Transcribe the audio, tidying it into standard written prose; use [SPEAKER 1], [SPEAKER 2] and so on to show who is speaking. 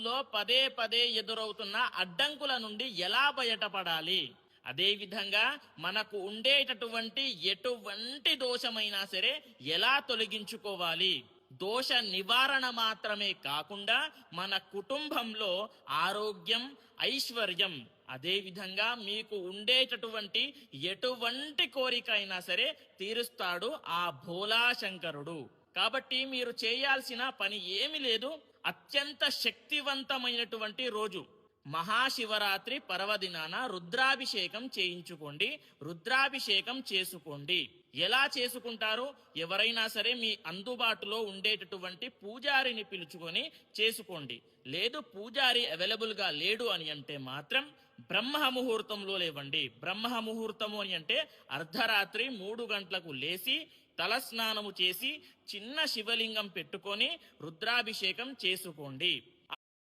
[SPEAKER 1] లైఫ్లో పదే పదే ఎదురవుతున్న అడ్డంకుల నుండి ఎలా బయటపడాలి, అదేవిధంగా మనకు ఉండేటటువంటి ఎటువంటి దోషమైనా సరే ఎలా తొలగించుకోవాలి, దోష నివారణ మాత్రమే కాకుండా మన కుటుంబంలో ఆరోగ్యం, ఐశ్వర్యం, అదేవిధంగా మీకు ఉండేటటువంటి ఎటువంటి కోరిక అయినా సరే తీరుస్తాడు ఆ భోలా శంకరుడు. కాబట్టి మీరు చేయాల్సిన పని ఏమి లేదు, అత్యంత శక్తివంతమైనటువంటి రోజు మహాశివరాత్రి పర్వదినాన రుద్రాభిషేకం చేయించుకోండి, రుద్రాభిషేకం చేసుకోండి. ఎలా చేసుకుంటారు? ఎవరైనా సరే మీ అందుబాటులో ఉండేటటువంటి పూజారిని పిలుచుకొని చేసుకోండి. లేదు పూజారి అవైలబుల్గా లేడు అని అంటే మాత్రం బ్రహ్మ ముహూర్తంలో లేవండి. బ్రహ్మ ముహూర్తము అని అంటే అర్ధరాత్రి 3 గంటలకు లేచి తలస్నానము చేసి చిన్న శివలింగం పెట్టుకొని రుద్రాభిషేకం చేసుకోండి.